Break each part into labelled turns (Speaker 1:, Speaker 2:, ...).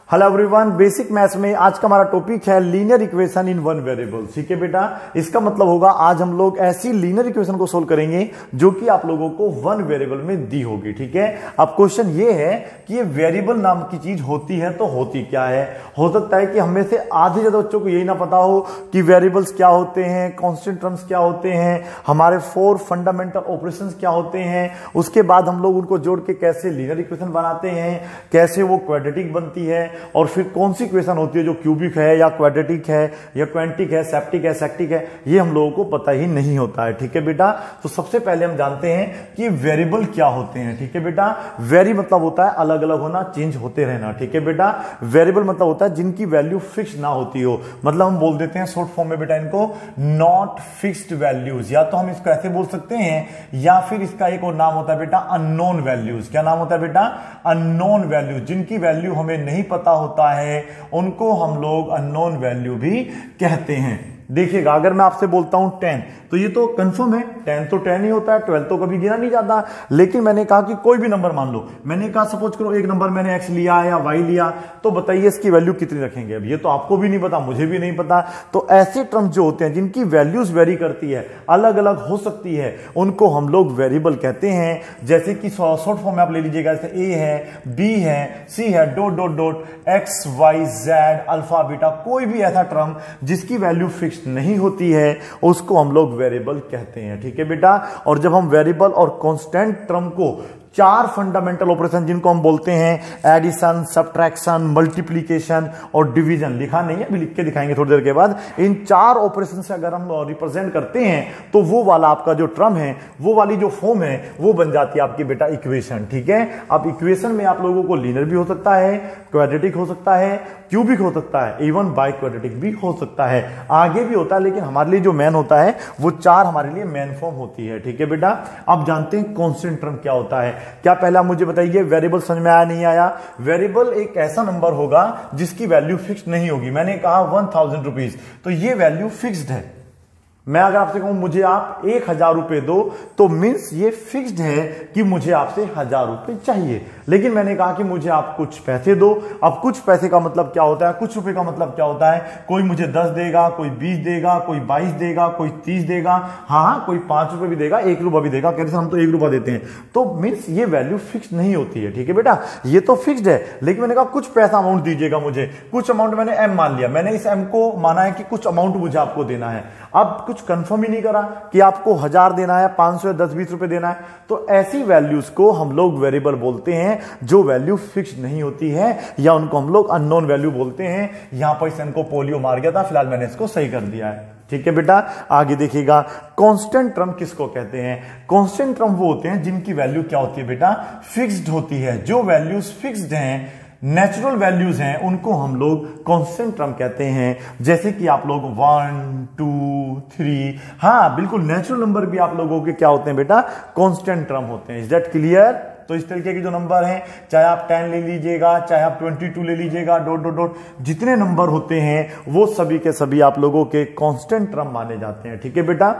Speaker 1: Hello everyone, basic maths में आज का हमारा टॉपिक है linear equation in one variable. ठीक है बेटा, इसका मतलब होगा आज हम लोग ऐसी लीनियर इक्वेशन को सोल्व करेंगे जो कि आप लोगों को वन वेरिएबल में दी होगी। ठीक है, अब क्वेश्चन ये है कि ये वेरिएबल नाम की चीज होती है तो होती क्या है। हो सकता है कि हमें से आधे ज्यादा बच्चों को यही ना पता हो कि वेरिएबल्स क्या होते हैं, कांस्टेंट टर्म्स क्या होते हैं, हमारे 4 फंडामेंटल ऑपरेशंस क्या होते हैं, उसके बाद हम लोग उनको जोड़ के कैसे लीनियर इक्वेशन बनाते हैं, कैसे वो क्वाड्रेटिक बनती है, और फिर कौन सी इक्वेशन होती है जो क्यूबिक है या क्वाड्रेटिक है या क्वांटिक है, सेप्टिक है, सेक्टिक है, ये हम लोगों को पता ही नहीं होता है। ठीक है बेटा, तो सबसे पहले हम जानते हैं कि वेरिएबल क्या होते हैं। ठीक है बेटा, वेरी मतलब होता है अलग अलग होना, चेंज होते रहना। ठीक है बेटा, वेरिएबल मतलब होता है जिनकी वैल्यू फिक्स ना होती हो, मतलब हम बोल देते हैं शॉर्ट फॉर्म में बेटा इनको नॉट फिक्स्ड वैल्यूज, या तो हम इसको ऐसे बोल सकते हैं या फिर इसका एक और नाम होता है बेटा अननोन वैल्यूज। क्या नाम होता है बेटा? Unknown values. जिनकी वैल्यू हमें नहीं पता होता है उनको हम लोग अननोन वैल्यू भी कहते हैं। देखिएगा, अगर मैं आपसे बोलता हूं 10 तो ये तो कंफर्म है, 10 तो 10 ही होता है, 12 तो कभी गिना नहीं जाता। लेकिन मैंने कहा कि कोई भी नंबर मान लो, मैंने कहा सपोज करो एक नंबर मैंने x लिया या y लिया, तो बताइए इसकी वैल्यू कितनी रखेंगे। अब ये तो आपको भी नहीं पता, मुझे भी नहीं पता। तो ऐसे टर्म्स जो होते हैं जिनकी वैल्यूज वेरी करती है, अलग अलग हो सकती है, उनको हम लोग वेरिएबल कहते हैं। जैसे कि शॉर्ट फॉर्म में आप ले लीजिएगा, जैसे a है, b है, c है, dot dot dot, x y z alpha beta, कोई भी ऐसा टर्म जिसकी वैल्यू फिक्स नहीं होती है उसको हम लोग वेरिएबल कहते हैं। ठीक है बेटा, और जब हम वेरिएबल और कांस्टेंट टर्म को 4 फंडामेंटल ऑपरेशन जिनको हम बोलते हैं एडिशन, सब्ट्रैक्शन, मल्टीप्लीकेशन और डिवीजन, लिखा नहीं है, अभी लिख के दिखाएंगे थोड़ी देर के बाद, इन 4 ऑपरेशन से अगर हम रिप्रेजेंट करते हैं तो वो वाला आपका जो टर्म है, वो वाली जो फॉर्म है, वो बन जाती है आपकी बेटा इक्वेशन। ठीक है, अब इक्वेशन में आप लोगों को लीनियर भी हो सकता है, क्वाड्रेटिक हो सकता है, क्यूबिक हो सकता है, इवन बाई क्वाड्रेटिक भी हो सकता है, आगे भी होता है, लेकिन हमारे लिए जो मेन होता है वो 4 हमारे लिए मेन फॉर्म होती है। ठीक है बेटा, अब जानते हैं कांस्टेंट टर्म क्या होता है। क्या पहला मुझे बताइए, वेरिएबल समझ में आया नहीं आया? वेरिएबल एक ऐसा नंबर होगा जिसकी वैल्यू फिक्स नहीं होगी। मैंने कहा 1000 रुपीज, तो ये वैल्यू फिक्स्ड है। मैं अगर आपसे कहूं मुझे आप 1000 रुपए दो, तो मीन्स ये फिक्स्ड है कि मुझे आपसे 1000 रुपए चाहिए। लेकिन मैंने कहा कि मुझे आप कुछ पैसे दो। अब कुछ पैसे का मतलब क्या होता है, कुछ रुपए का मतलब क्या होता है? कोई मुझे 10 देगा, कोई 20 देगा, कोई 22 देगा, कोई 30 देगा, हाँ कोई 5 रुपए भी देगा, 1 रुपया भी देगा। कैसे हम तो 1 रुपया देते हैं, तो मीन्स ये वैल्यू फिक्स नहीं होती है। ठीक है बेटा, ये तो फिक्स्ड है, लेकिन मैंने कहा कुछ पैसा अमाउंट दीजिएगा मुझे, कुछ अमाउंट मैंने एम मान लिया, मैंने इस एम को माना है कि कुछ अमाउंट मुझे आपको देना है। अब कुछ कंफर्म ही नहीं करा कि आपको 1000 देना है, 500 या 10-20 रुपए देना है, तो ऐसी वैल्यूज को हम लोग वेरिएबल बोलते हैं जो वैल्यू फिक्स नहीं होती है, या उनको हम लोग अननोन वैल्यू बोलते हैं। यहां पर इस को पोलियो मार गया था, फिलहाल मैंने इसको सही कर दिया है। ठीक है बेटा, आगे देखिएगा, कांस्टेंट टर्म किसको कहते हैं? कांस्टेंट टर्म वो होते हैं जिनकी वैल्यू क्या होती है बेटा? फिक्स्ड होती है। जो वैल्यूज फिक्स्ड हैं, नेचुरल वैल्यूज हैं, उनको हम लोग कांस्टेंट टर्म कहते हैं। जैसे कि आप लोग 1 2 3, हाँ बिल्कुल, नेचुरल नंबर भी आप लोगों के क्या होते हैं बेटा? कांस्टेंट टर्म होते हैं। Is that clear? तो इस तरीके के जो नंबर हैं, चाहे आप 10 ले लीजिएगा, चाहे आप 22 ले लीजिएगा, डॉट डॉट डॉट, जितने नंबर होते हैं वो सभी के सभी आप लोगों के कांस्टेंट टर्म माने जाते हैं। ठीक है बेटा,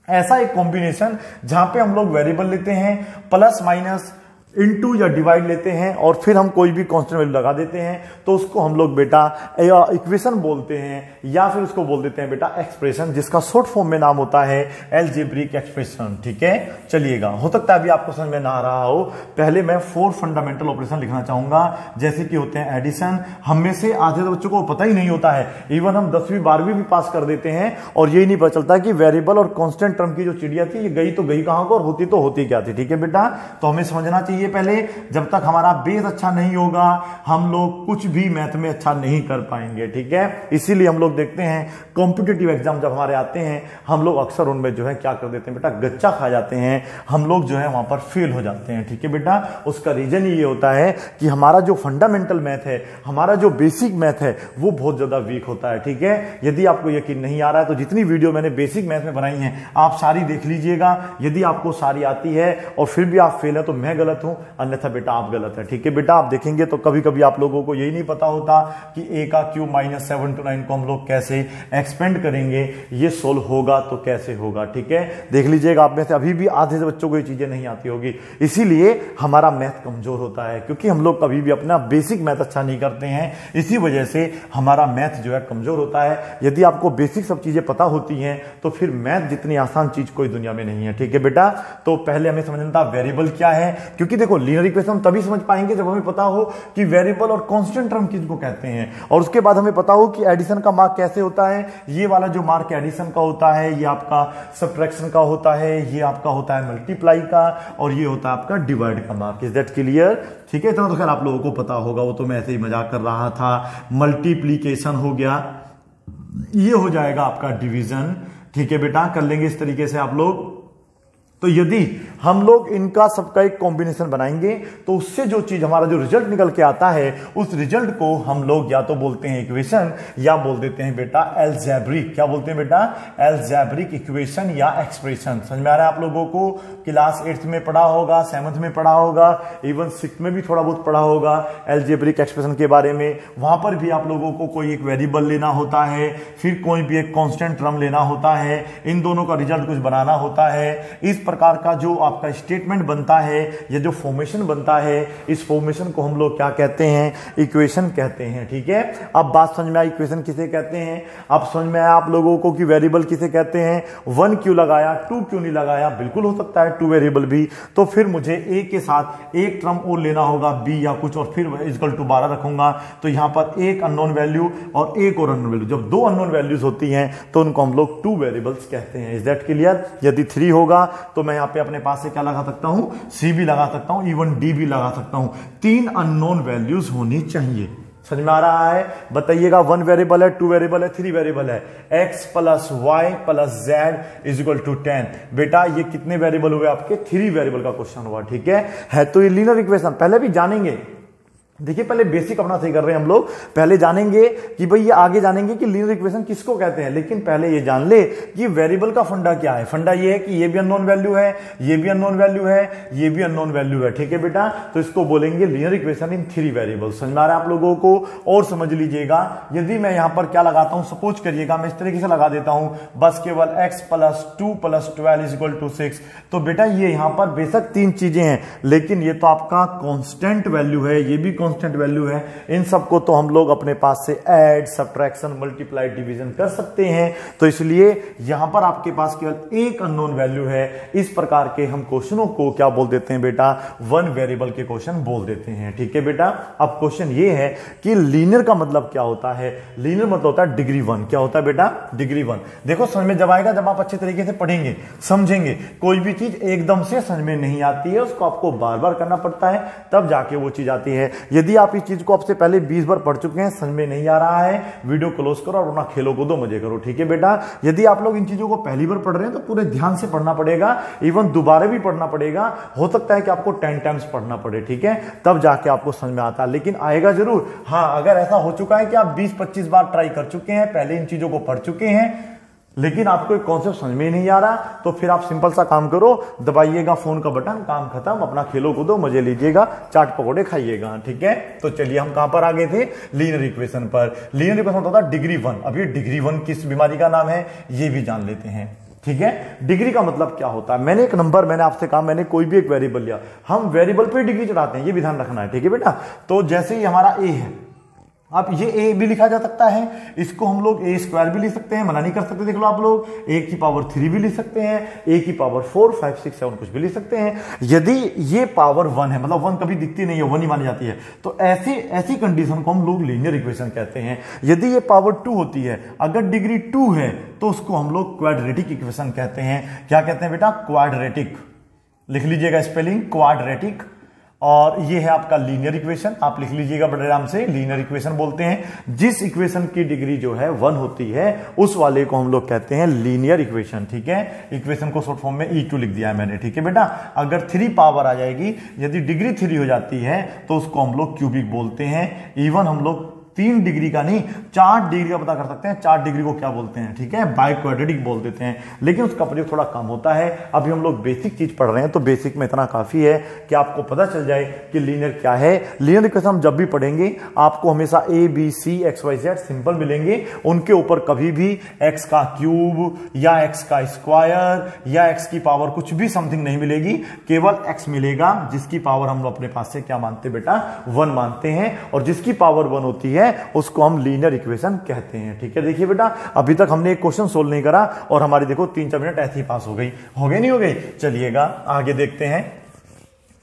Speaker 1: ऐसा एक कॉम्बिनेशन जहां पे हम लोग वेरिएबल लेते हैं, प्लस माइनस इनटू या डिवाइड लेते हैं, और फिर हम कोई भी कांस्टेंट वैल्यू लगा देते हैं, तो उसको हम लोग बेटा इक्वेशन बोलते हैं, या फिर उसको बोल देते हैं बेटा एक्सप्रेशन, जिसका शॉर्ट फॉर्म में नाम होता है अलजेब्रिक एक्सप्रेशन। ठीक है, चलिएगा, हो सकता है अभी आपको समझ में ना आ रहा हो। पहले मैं 4 फंडामेंटल ऑपरेशन लिखना चाहूंगा, जैसे कि होते हैं एडिशन। हम में से आधे बच्चों को पता ही नहीं होता है, इवन हम 10वीं 12वीं भी पास कर देते हैं और यही नहीं पता चलता कि वेरिएबल और कांस्टेंट टर्म की जो चिड़िया थी, ये गई तो गई कहां को और होती तो होती क्या थी। ठीक है बेटा, तो हमें समझना चाहिए पहले, जब तक हमारा बेस अच्छा नहीं होगा हम लोग कुछ भी मैथ में अच्छा नहीं कर पाएंगे। ठीक है, इसीलिए हम लोग देखते हैं कॉम्पिटिटिव एग्जाम जब हमारे आते हैं, हम लोग अक्सर उनमें जो है क्या कर देते हैं बेटा? गच्चा खा जाते हैं, हम लोग जो है वहां पर फेल हो जाते हैं। ठीक है बेटा, उसका रीजन ये होता है कि हमारा जो फंडामेंटल मैथ है, हमारा जो बेसिक मैथ है, वो बहुत ज्यादा वीक होता है। ठीक है, यदि आपको यकीन नहीं आ रहा है तो जितनी वीडियो मैंने बेसिक मैथ में बनाई है आप सारी देख लीजिएगा। यदि आपको सारी आती है और फिर भी आप फेल है तो मैं गलत हूं, हूं, अन्यथा बेटा आप गलत है। ठीक है बेटा, आप देखेंगे तो कभी कभी आप लोगों को यही नहीं पता होता कि a का क्यूब माइनस 7 to 9 को हम लोग कैसे एक्सपेंड करेंगे, ये सोल्व होगा तो कैसे होगा। ठीक है, देख लीजिएगा आप में से अभी भी आधे से बच्चों को ये चीजें नहीं आती होगी, इसीलिए हमारा मैथ कमजोर होता है, क्योंकि हम लोग कभी भी अपना बेसिक मैथ अच्छा नहीं करते हैं, इसी वजह से हमारा मैथ जो है कमजोर होता है। यदि आपको बेसिक सब चीजें पता होती हैं तो फिर मैथ जितनी आसान चीज कोई दुनिया में नहीं है। ठीक है बेटा, तो पहले हमें समझना था वेरिएबल क्या है, क्योंकि देखो लीनियर इक्वेशन हम तभी समझ पाएंगे जब हमें पता हो कि वेरिएबल और कांस्टेंट टर्म किसको कहते हैं, और उसके बाद हमें पता हो कि एडिशन का मार्क कैसे होता है। ये वाला जो मार्क एडिशन का होता है ये आपका सब्ट्रैक्शन का होता है, ये आपका होता है मल्टीप्लाई का, और ये होता है आपका डिवाइड का मार्क। Is that clear? ठीक है, इतना तो खैर आप लोगों को पता होगा, वो तो मैं ऐसे ही मजाक कर रहा था। मल्टीप्लीकेशन हो गया, ये हो जाएगा आपका डिवीजन। ठीक है बेटा, कर लेंगे इस तरीके से आप लोग। तो यदि हम लोग इनका सबका एक कॉम्बिनेशन बनाएंगे तो उससे जो चीज हमारा जो रिजल्ट निकल के आता है उस रिजल्ट को हम लोग या तो बोलते हैं इक्वेशन या बोल देते हैं बेटा अलजेब्रिक। क्या बोलते हैं बेटा? अलजेब्रिक इक्वेशन या एक्सप्रेशन। समझ में आ रहा है आप लोगों को? क्लास 8th में पढ़ा होगा, 7th में पढ़ा होगा, इवन 6th में भी थोड़ा बहुत पढ़ा होगा अलजेब्रिक एक्सप्रेशन के बारे में। वहां पर भी आप लोगों को कोई एक वेरिएबल लेना होता है, फिर कोई भी एक कांस्टेंट टर्म लेना होता है, इन दोनों का रिजल्ट कुछ बनाना होता है। इस प्रकार का जो आपका स्टेटमेंट बनता है या जो फॉर्मेशन बनता है, इस फॉर्मेशन को हम लोग क्या कहते हैं? इक्वेशन कहते हैं। ठीक है, अब बात समझ में आई इक्वेशन किसे कहते हैं। अब समझ में आया आप लोगों को कि वेरिएबल किसे कहते हैं। 1 क्यों लगाया, 2 क्यों नहीं लगाया? बिल्कुल हो सकता है 2 वेरिएबल भी, तो फिर मुझे ए के साथ एक टर्म और लेना होगा बी या कुछ, और फिर इक्वल टू 12 रखूंगा। तो यहां पर एक अननोन वैल्यू और एक और अननोन वैल्यू, जब 2 अननोन वैल्यूज होती हैं तो उनको हम लोग 2 वेरिएबल्स कहते हैं। Is that clear? यदि 3 होगा तो मैं यहां पे अपने पास से क्या लगा सकता हूं? सी भी लगा सकता हूं, इवन डी भी लगा सकता हूं। 3 अननोन वैल्यूज होनी चाहिए। समझ में आ रहा है? बताइएगा, 1 वेरिएबल है, 2 वेरिएबल है, 3 वेरिएबल है। x plus Y plus Z is equal to 10। बेटा ये कितने वेरिएबल हुए आपके? 3 वेरिएबल का क्वेश्चन हुआ। ठीक है, तो ये लीनियर इक्वेशन पहले भी जानेंगे। देखिए पहले बेसिक अपना सही कर रहे हैं हम लोग, पहले जानेंगे कि भाई ये आगे जानेंगे कि लीनियर इक्वेशन किसको कहते हैं, लेकिन पहले ये जान ले कि वेरिएबल का फंडा क्या है। फंडा ये है कि ये भी अननोन वैल्यू है, ये भी अननोन वैल्यू है, ये भी अननोन वैल्यू है। ठीक है बेटा, तो इसको बोलेंगे लीनियर इक्वेशन इन 3 वेरिएबल। समझ में आ रहा है आप लोगों को? और समझ लीजिएगा, यदि मैं यहां पर क्या लगाता हूं, सपोज करिएगा मैं इस तरीके से लगा देता हूं, बस केवल x plus 2 plus 12 is equal to 6, तो बेटा ये यहां पर बेशक 3 चीजें हैं, लेकिन ये तो आपका कांस्टेंट वैल्यू है, ये भी कांस्टेंट वैल्यू है। इन सबको तो हम लोग अपने पास से ऐड, सब्ट्रैक्शन, मल्टीप्लाई, डिवीजन कर सकते हैं, तो इसलिए यहां पर आपके पास केवल एक अननोन वैल्यू है। इस प्रकार के हम क्वेश्चनों को क्या बोल देते हैं बेटा? 1 वेरिएबल के क्वेश्चन बोल देते हैं। ठीक है बेटा, अब क्वेश्चन ये है कि लीनियर का मतलब क्या होता है। लीनियर मतलब होता है डिग्री 1। क्या होता है बेटा? डिग्री 1। देखो समझ में जब आएगा, जब आप अच्छे तरीके से पढ़ेंगे, समझेंगे। कोई भी चीज एकदम से समझ में नहीं आती है, उसको आपको बार बार करना पड़ता है, तब जाके वो चीज आती है। यदि आप इस चीज को आपसे पहले 20 बार पढ़ चुके हैं, समझ में नहीं आ रहा है, वीडियो क्लोज करो और अपना खेलो कूदो मजे करो। ठीक है बेटा, यदि आप लोग इन चीजों को पहली बार पढ़ रहे हैं तो पूरे ध्यान से पढ़ना पड़ेगा, इवन दोबारा भी पढ़ना पड़ेगा। हो सकता है कि आपको 10 टाइम्स पढ़ना पड़े, ठीक है, तब जाके आपको समझ में आता है, लेकिन आएगा जरूर। हाँ, अगर ऐसा हो चुका है कि आप 20-25 बार ट्राई कर चुके हैं, पहले इन चीजों को पढ़ चुके हैं, लेकिन आपको एक कॉन्सेप्ट समझ में ही नहीं आ रहा, तो फिर आप सिंपल सा काम करो, दबाइएगा फोन का बटन, काम खत्म, अपना खेलो कूदो, मजे लीजिएगा, चाट पकौड़े खाइएगा। ठीक है, तो चलिए हम कहां पर आ गए थे? लीनियर इक्वेशन पर। लीनियर इक्वेशन होता था डिग्री 1। अब ये डिग्री 1 किस बीमारी का नाम है ये भी जान लेते हैं। ठीक है, डिग्री का मतलब क्या होता है। मैंने एक नंबर, मैंने आपसे कहा, मैंने कोई भी एक वेरिएबल लिया, हम वेरिएबल पे डिग्री चढ़ाते हैं, ये भी ध्यान रखना है। ठीक है बेटा, तो जैसे ही हमारा ए है, अब ये ए भी लिखा जा सकता है, इसको हम लोग ए स्क्वायर भी लिख सकते हैं, मना नहीं कर सकते। देख लो आप लोग, ए की पावर 3 भी लिख सकते हैं, ए की पावर 4, 5, 6, 7 कुछ भी लिख सकते हैं। यदि ये पावर 1 है, मतलब 1 कभी दिखती नहीं है, 1 ही मानी जाती है, तो ऐसी कंडीशन को हम लोग लीनियर इक्वेशन कहते हैं। यदि ये पावर 2 होती है, अगर डिग्री 2 है, तो उसको हम लोग क्वाड्रेटिक इक्वेशन कहते हैं। क्या कहते हैं बेटा? क्वाड्रेटिक। लिख लीजिएगा स्पेलिंग, क्वाड्रेटिक। और ये है आपका लीनियर इक्वेशन, आप लिख लीजिएगा बड़े आराम से, लीनियर इक्वेशन बोलते हैं। जिस इक्वेशन की डिग्री जो है 1 होती है, उस वाले को हम लोग कहते हैं लीनियर इक्वेशन। ठीक है, इक्वेशन को शॉर्ट फॉर्म में E2 लिख दिया है मैंने। ठीक है बेटा, अगर 3 पावर आ जाएगी, यदि डिग्री 3 हो जाती है, तो उसको हम लोग क्यूबिक बोलते हैं। इवन हम लोग 3 डिग्री का नहीं 4 डिग्री का पता कर सकते हैं। 4 डिग्री को क्या बोलते हैं, ठीक है, बाई क्वाड्रेटिक बोल देते हैं, लेकिन उसका प्रयोग थोड़ा कम होता है। अभी हम लोग बेसिक चीज पढ़ रहे हैं, तो बेसिक में इतना काफी है कि आपको पता चल जाए कि लीनियर क्या है। लीनियर इक्वेशन हम जब भी पढ़ेंगे आपको हमेशा A B C X Y Z simple मिलेंगे, उनके ऊपर कभी भी एक्स का क्यूब या एक्स का स्क्वायर या एक्स की पावर कुछ भी समथिंग नहीं मिलेगी, केवल एक्स मिलेगा जिसकी पावर हम अपने पास से क्या मानते बेटा 1 मानते हैं, और जिसकी पावर 1 होती है उसको हम लीनियर इक्वेशन कहते हैं। ठीक है, देखिए बेटा अभी तक हमने एक क्वेश्चन सोल्व नहीं करा और हमारी देखो 3-4 मिनट ऐसे ही पास हो गई, नहीं हो गई। चलिएगा आगे देखते हैं।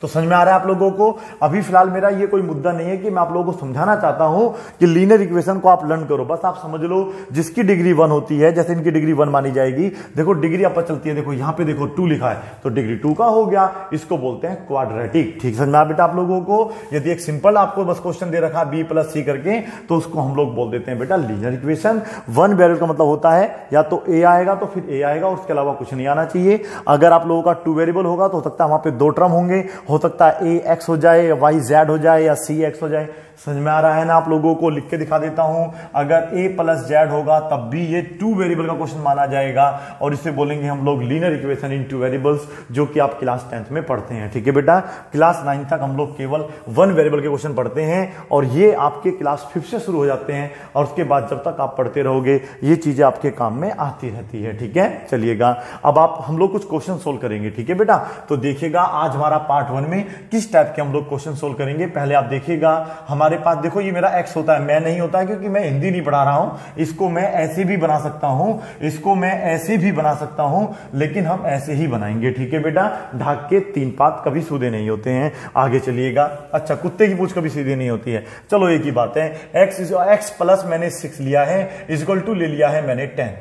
Speaker 1: तो समझ में आ रहा है आप लोगों को। अभी फिलहाल मेरा ये कोई मुद्दा नहीं है कि मैं आप लोगों को समझाना चाहता हूं कि लीनियर इक्वेशन को आप लर्न करो, बस आप समझ लो जिसकी डिग्री 1 होती है, जैसे इनकी डिग्री 1 मानी जाएगी, देखो डिग्री आप चलती है, देखो यहां पे देखो 2 लिखा है तो डिग्री 2 का हो गया, इसको बोलते हैं क्वाड्रेटिक। ठीक समझ में आ बेटा आप लोगों को। यदि एक सिंपल आपको बस क्वेश्चन दे रखा बी प्लस सी करके, तो उसको हम लोग बोल देते हैं बेटा लीनियर इक्वेशन। 1 वेरिएबल का मतलब होता है या तो ए आएगा तो फिर ए आएगा, उसके अलावा कुछ नहीं आना चाहिए। अगर आप लोगों का 2 वेरिएबल होगा तो हो सकता है वहां पे 2 टर्म होंगे, हो सकता है ए एक्स हो जाए, वाई जेड हो जाए या सी एक्स हो जाए। समझ में आ रहा है ना आप लोगों को। लिख के दिखा देता हूं, अगर a प्लस जेड होगा तब भी ये 2 वेरिएबल का क्वेश्चन माना जाएगा, और इसे बोलेंगे हम लोग लीनियर इक्वेशन इन 2 वेरिएबल्स, जो कि आप क्लास 10th में पढ़ते हैं। ठीक है बेटा, क्लास 9 तक हम लोग केवल 1 वेरिएबल के क्वेश्चन पढ़ते हैं, और ये आपके क्लास 5 से शुरू हो जाते हैं, और उसके बाद जब तक आप पढ़ते रहोगे ये चीजें आपके काम में आती रहती है। ठीक है, चलिएगा अब हम लोग कुछ क्वेश्चन सोल्व करेंगे। ठीक है बेटा, तो देखिएगा आज हमारा पार्ट 1 में किस टाइप के हम लोग क्वेश्चन सोल्व करेंगे। पहले आप देखिएगा हमारे पास, देखो ये मेरा x होता है, मैं नहीं होता है क्योंकि मैं हिंदी नहीं पढ़ा रहा हूं, इसको मैं ऐसे भी बना सकता हूं, इसको मैं ऐसे भी बना सकता हूं, लेकिन हम ऐसे ही बनाएंगे। ठीक है बेटा, ढाक के 3 पात कभी सीधे नहीं होते हैं। आगे चलिएगा। अच्छा, कुत्ते की पूंछ कभी सीधी नहीं होती है, चलो एक ही बात है। x प्लस मैंने 6 लिया है, इक्वल टू ले लिया है मैंने 10।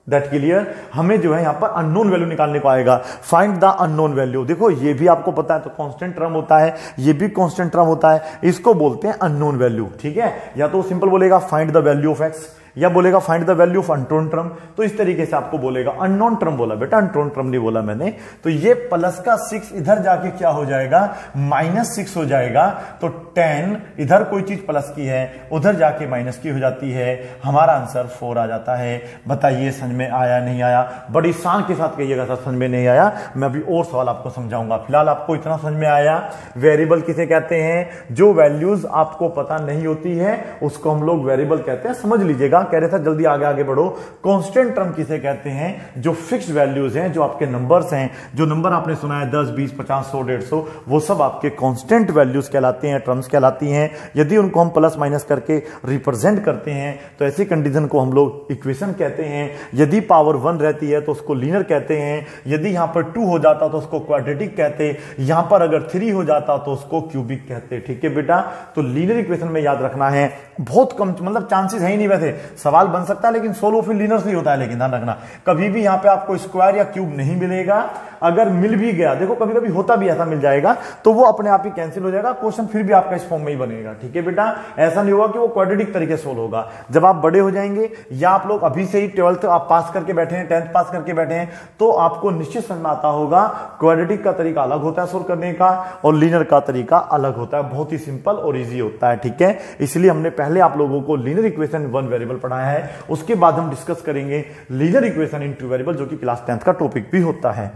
Speaker 1: That clear. हमें जो है यहां पर अननोन वैल्यू निकालने को आएगा, फाइंड द अननोन वैल्यू। देखो ये भी आपको पता है तो कांस्टेंट टर्म होता है, ये भी कांस्टेंट टर्म होता है, इसको बोलते हैं अननोन वैल्यू। ठीक है, या तो सिंपल बोलेगा find the value of x, या बोलेगा find the value of unknown term, तो इस तरीके से आपको बोलेगा। अननोन टर्म बोला बेटा, अननोन टर्म नहीं बोला मैंने। तो ये प्लस का 6 इधर जाके क्या हो जाएगा, -6 हो जाएगा। तो 10 इधर कोई चीज प्लस की है, उधर जाके माइनस की हो जाती है, हमारा आंसर 4 आ जाता है। बताइए समझ में आया नहीं आया? बड़ी शान के साथ कहिएगा सर समझ में नहीं आया, मैं अभी और सवाल आपको समझाऊंगा। फिलहाल आपको इतना समझ में आया। वेरिएबल किसे कहते हैं? जो वैल्यूज आपको पता नहीं होती है उसको हम लोग वेरिएबल कहते हैं, समझ लीजिएगा। कह रहे थे जल्दी आगे आगे बढ़ो। कांस्टेंट टर्म किसे कहते हैं? जो फिक्स्ड वैल्यूज हैं, जो आपके नंबर्स हैं, जो नंबर आपने सुना है 10, 20, 50, 100, 150, वो सब आपके कांस्टेंट वैल्यूज कहलाते हैं, टर्म्स कहलाती हैं। यदि उनको हम प्लस माइनस करके रिप्रेजेंट करते हैं तो ऐसी कंडीशन को हम लोग इक्वेशन कहते हैं। यदि पावर 1 रहती है तो उसको लीनियर कहते हैं। यदि यहां पर 2 हो जाता तो उसको क्वाड्रेटिक कहते, यहां पर अगर 3 हो जाता तो उसको क्यूबिक कहते। ठीक है बेटा, तो लीनियर इक्वेशन में याद रखना है, बहुत कम मतलब चांसेस है ही नहीं, वैसे सवाल बन सकता है लेकिन सोलो फिर लीनियर से ही होता है। लेकिन ध्यान रखना कभी भी यहां पे आपको स्क्वायर या क्यूब नहीं मिलेगा। अगर मिल भी गया, देखो कभी कभी होता भी ऐसा मिल जाएगा तो वो अपने आप ही कैंसिल हो जाएगा, क्वेश्चन फिर भी आपका इस फॉर्म में ही बनेगा। ठीक है बेटा, ऐसा नहीं होगा कि वो क्वाड्रेटिक तरीके से सोल्व होगा। जब आप बड़े हो जाएंगे या आप लोग अभी से ही 12th आप पास करके बैठे हैं, 10th पास करके बैठे हैं, तो आपको निश्चित समझ में आता होगा क्वाड्रेटिक का तरीका अलग होता है सोल्व करने का और लीनियर का तरीका अलग होता है, बहुत ही सिंपल और ईजी होता है। ठीक है, इसलिए हमने पहले आप लोगों को लीनियर इक्वेशन 1 वेरिएबल पढ़ाया है, उसके बाद हम डिस्कस करेंगे लीनियर इक्वेशन इन 2 वेरिएबल, जो कि क्लास 10th का टॉपिक भी होता है।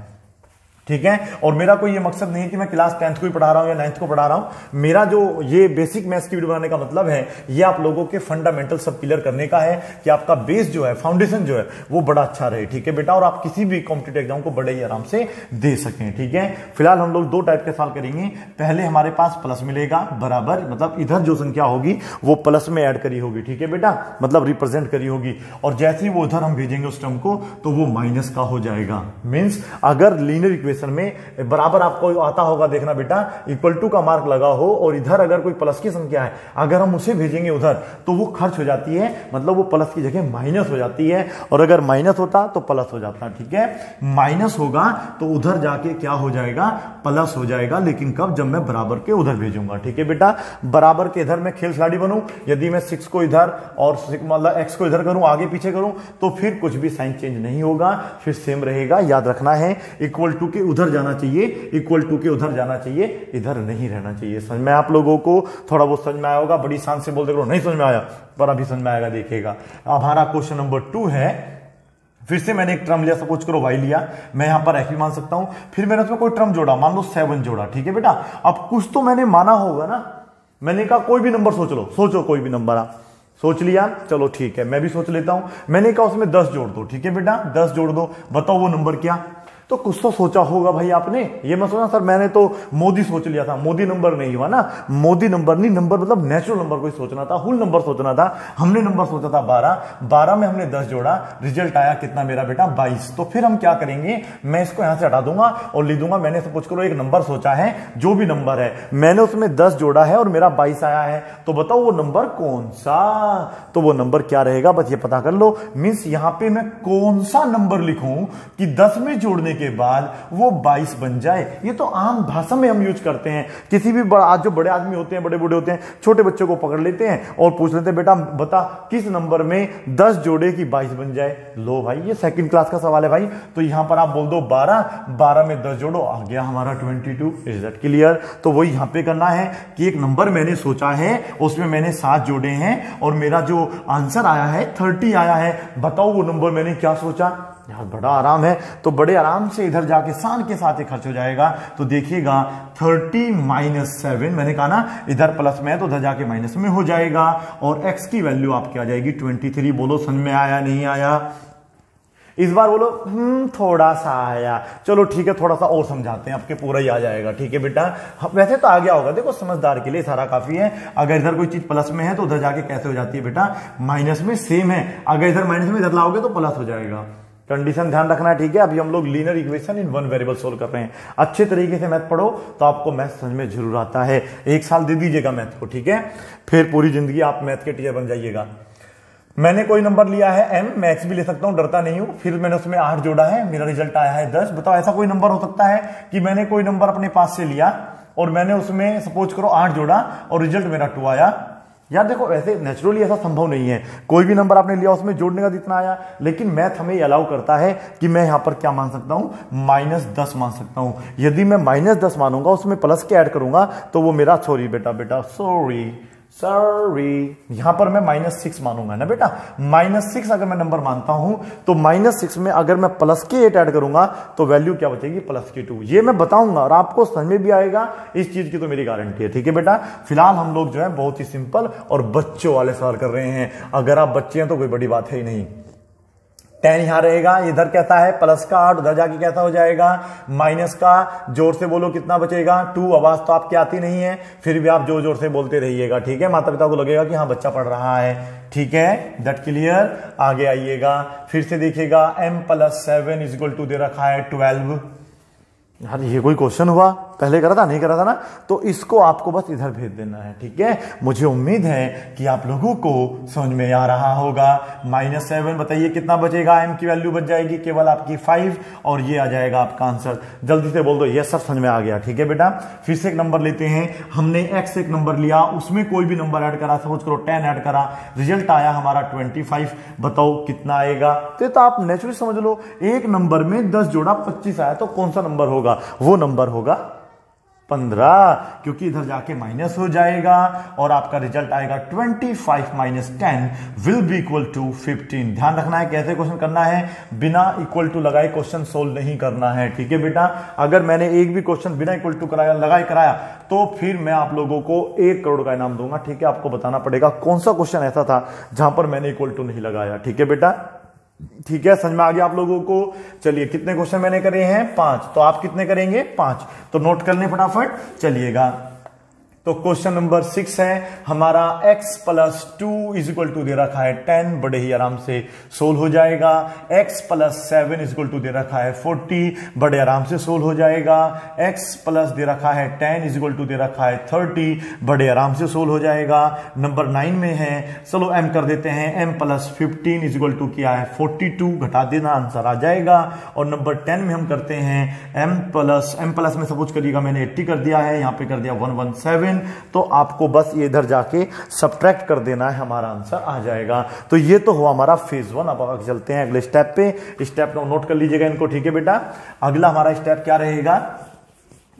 Speaker 1: ठीक है, और मेरा कोई ये मकसद नहीं है कि मैं क्लास 10th को ही पढ़ा रहा हूं या 9th को पढ़ा रहा हूं। मेरा जो ये बेसिक मैथ्स की वीडियो बनाने का मतलब है, ये आप लोगों के फंडामेंटल सब क्लियर करने का है कि आपका बेस जो है, फाउंडेशन जो है वो बड़ा अच्छा रहे। ठीक है बेटा, और आप किसी भी कॉम्पिटिटिव एग्जाम को बड़े ही आराम से दे सकें। ठीक है, फिलहाल हम लोग 2 टाइप के सवाल करेंगे। पहले हमारे पास प्लस मिलेगा बराबर, मतलब इधर जो संख्या होगी वो प्लस में ऐड करी होगी। ठीक है बेटा, मतलब रिप्रेजेंट करी होगी, और जैसे ही वो उधर हम भेजेंगे उस टर्म को तो वो माइनस का हो जाएगा। मीन्स अगर लीनियर इक्वेशन में बराबर आपको आता होगा, देखना बेटा, इक्वल टू का मार्क लगा हो और इधर अगर कोई प्लस की संख्या है, अगर हम उसे भेजेंगे उधर तो वो खर्च हो जाती है, मतलब वो प्लस की जगह माइनस हो जाती है, और अगर माइनस होता तो प्लस हो जाता। ठीक है, माइनस होगा तो उधर जाके क्या हो जाएगा, प्लस हो जाएगा। लेकिन कब? जब मैं बराबर के उधर भेजूंगा। ठीक है बेटा, बराबर के इधर मैं खेल खिलाड़ी बनूं, यदि मैं 6 को इधर और मतलब x को इधर करूं, आगे पीछे करूं, तो फिर कुछ भी साइन चेंज नहीं होगा, फिर सेम रहेगा। याद रखना है इक्वल टू के उधर जाना चाहिए, इक्वल टू के उधर जाना चाहिए, इधर नहीं रहना चाहिए। समझ में आप लोगों को थोड़ा बहुत समझ में आया होगा, बड़ी शान से बोलते करो नहीं समझ में आया, पर अभी समझ में आएगा, देखिएगा। हमारा क्वेश्चन नंबर 2 है, फिर से मैंने एक टर्म लिया, सपोज करो y लिया, मैं यहां पर x भी मान सकता हूं, फिर मैंने उसमें कोई टर्म जोड़ा, मान लो 7 जोड़ा, ठीक है बेटा। अब कुछ तो मैंने माना होगा ना, मैंने कहा कोई भी नंबर सोच लो, सोचो कोई भी नंबर आप सोच लिया, चलो ठीक है, मैं भी सोच लेता हूं। मैंने कहा उसमें 10 जोड़ दो, ठीक है बेटा, 10 जोड़ दो, बताओ वो नंबर क्या। तो कुछ तो सोचा होगा भाई आपने, ये मत सोचना सर मैंने तो मोदी सोच लिया था, मोदी नंबर नहीं हुआ ना, मोदी नंबर नहीं, नंबर मतलब नेचुरल नंबर कोई सोचना था, हुल नंबर सोचना था। हमने नंबर सोचा था 12, 12 में हमने 10 जोड़ा, रिजल्ट आया कितना मेरा बेटा 22। तो फिर हम क्या करेंगे, मैं इसको यहां से हटा दूंगा और लिख दूंगा मैंने सपोज करो एक नंबर सोचा है, जो भी नंबर है मैंने उसमें 10 जोड़ा है और मेरा 22 आया है, तो बताओ वो नंबर कौन सा। तो वो नंबर क्या रहेगा, बस ये पता कर लो। मींस यहां पे मैं कौन सा नंबर लिखूं कि 10 में जोड़ने के बाद वो 22 बन जाए। ये तो आम भाषा में हम यूज करते हैं। किसी भी आज जो बड़े आदमी होते हैं, बड़े बूढ़े होते हैं, छोटे बच्चों को पकड़ लेते हैं और पूछ लेते हैं बेटा बता किस नंबर में 10 जोड़े की 22 बन जाए। लो भाई ये सेकंड क्लास का सवाल है भाई। तो यहां पर आप बोल दो 12, 12 में 10 जोड़ो, आ गया हमारा 22। Is that clear. तो वही यहां पे करना है कि एक नंबर मैंने सोचा है, उसमें मैंने 7 जोड़े हैं और मेरा जो आंसर आया है 30 आया है। बताओ वो नंबर मैंने क्या सोचा। यार बड़ा आराम है, तो बड़े आराम से इधर जाके शान के साथ ही खर्च हो जाएगा। तो देखिएगा 30 - 7, मैंने कहा ना इधर प्लस में है तो उधर जाके माइनस में हो जाएगा और x की वैल्यू आपकी आ जाएगी 23। बोलो समझ में आया नहीं आया। इस बार बोलो थोड़ा सा आया, चलो ठीक है थोड़ा सा और समझाते हैं, आपके पूरा ही आ जाएगा। ठीक है बेटा, वैसे तो आ गया होगा, देखो समझदार के लिए सारा काफी है। अगर इधर कोई चीज प्लस में है तो उधर जाके कैसे हो जाती है बेटा माइनस में। सेम है, अगर इधर माइनस में इधर लाओगे तो प्लस हो जाएगा। कंडीशन ध्यान रखना है, ठीक है। अभी हम लोग linear equation in one variable solve कर रहे हैं। अच्छे तरीके से मैथ पढ़ो तो आपको मैथ समझ में जरूर आता है। एक साल दे दीजिएगा मैथ को, ठीक है, फिर पूरी जिंदगी आप मैथ के टीचर बन जाइएगा। मैंने कोई नंबर लिया है m, मैं x भी ले सकता हूं, डरता नहीं हूं। फिर मैंने उसमें 8 जोड़ा है, मेरा रिजल्ट आया है 10। बताओ ऐसा कोई नंबर हो सकता है कि मैंने कोई नंबर अपने पास से लिया और मैंने उसमें सपोज करो 8 जोड़ा और रिजल्ट मेरा 2 आया। यार देखो ऐसे नेचुरली ऐसा संभव नहीं है। कोई भी नंबर आपने लिया उसमें जोड़ने का जितना आया, लेकिन मैथ हमें अलाउ करता है कि मैं यहां पर क्या मान सकता हूं, -10 मान सकता हूं। यदि मैं -10 मानूंगा उसमें प्लस के ऐड करूंगा तो वो मेरा सॉरी यहां पर मैं -6 मानूंगा ना बेटा। -6 अगर मैं नंबर मानता हूं तो -6 में अगर मैं प्लस के 8 ऐड करूंगा तो वैल्यू क्या बचेगी, +2। ये मैं बताऊंगा और आपको समझ में भी आएगा, इस चीज की तो मेरी गारंटी है। ठीक है बेटा, फिलहाल हम लोग जो है बहुत ही सिंपल और बच्चों वाले सवाल कर रहे हैं। अगर आप बच्चे हैं तो कोई बड़ी बात है ही नहीं। 10 यहां रहेगा, इधर कहता है प्लस का 8, उधर जाके कैसा हो जाएगा माइनस का। जोर से बोलो कितना बचेगा 2। आवाज तो आपकी आती नहीं है, फिर भी आप जोर जोर से बोलते रहिएगा। ठीक है, माता पिता को लगेगा कि हाँ बच्चा पढ़ रहा है। ठीक है, दैट क्लियर। आगे आइएगा, फिर से देखिएगा m+7 = दे रखा है 12। यार ये कोई क्वेश्चन हुआ, पहले करा था नहीं करा था ना, तो इसको आपको बस इधर भेज देना है। ठीक है, मुझे उम्मीद है कि आप लोगों को समझ में आ रहा होगा। -7 बताइए कितना बचेगा, m की वैल्यू बच जाएगी केवल आपकी 5 और ये आ जाएगा आपका आंसर। जल्दी से बोल दो ये सब समझ में आ गया। ठीक है बेटा, फिर से एक नंबर लेते हैं। हमने x एक नंबर लिया, उसमें कोई भी नंबर ऐड करा, सपोज करो 10 ऐड करा, रिजल्ट आया हमारा 25। बताओ कितना आएगा। तो आप नेचुरली समझ लो, एक नंबर में 10 जोड़ा 25 आया तो कौन सा नंबर होगा, वो नंबर होगा 15, क्योंकि इधर जाके माइनस हो जाएगा और आपका रिजल्ट आएगा 25 - 10 विल बी इक्वल टू 15। ध्यान रखना है कैसे क्वेश्चन करना है, बिना इक्वल टू लगाए क्वेश्चन सोल्व नहीं करना है। ठीक है बेटा, अगर मैंने एक भी क्वेश्चन बिना इक्वल टू कराया तो फिर मैं आप लोगों को 1 करोड़ का इनाम दूंगा। ठीक है, आपको बताना पड़ेगा कौन सा क्वेश्चन ऐसा था जहां पर मैंने इक्वल टू नहीं लगाया। ठीक है बेटा, ठीक है, समझ में आ गया आप लोगों को। चलिए कितने क्वेश्चन मैंने करे हैं, 5, तो आप कितने करेंगे, 5। तो नोट कर लें फटाफट, चलिएगा। तो क्वेश्चन नंबर 6 है हमारा, x+2 = दे रखा है 10, बड़े ही आराम से सोल्व हो जाएगा। x+7 = दे रखा है 40, बड़े आराम से सोल्व हो जाएगा। x+ दे रखा है 10 = दे रखा है 30, बड़े आराम से सोल्व हो जाएगा। नंबर 9 में है, चलो m कर देते हैं, m+15 = क्या है 42, घटा देना आंसर आ जाएगा। और नंबर 10 में हम करते हैं m+ में सपोज करिएगा मैंने 80 कर दिया है, यहां पे कर दिया 117, 7, तो आपको बस ये इधर जाके सब्ट्रैक्ट कर देना है, हमारा आंसर आ जाएगा। तो ये तो हुआ हमारा फेज 1। अब आगे चलते हैं अगले स्टेप पे। स्टेप नोट कर लीजिएगा इनको, ठीक है बेटा। अगला हमारा स्टेप क्या रहेगा,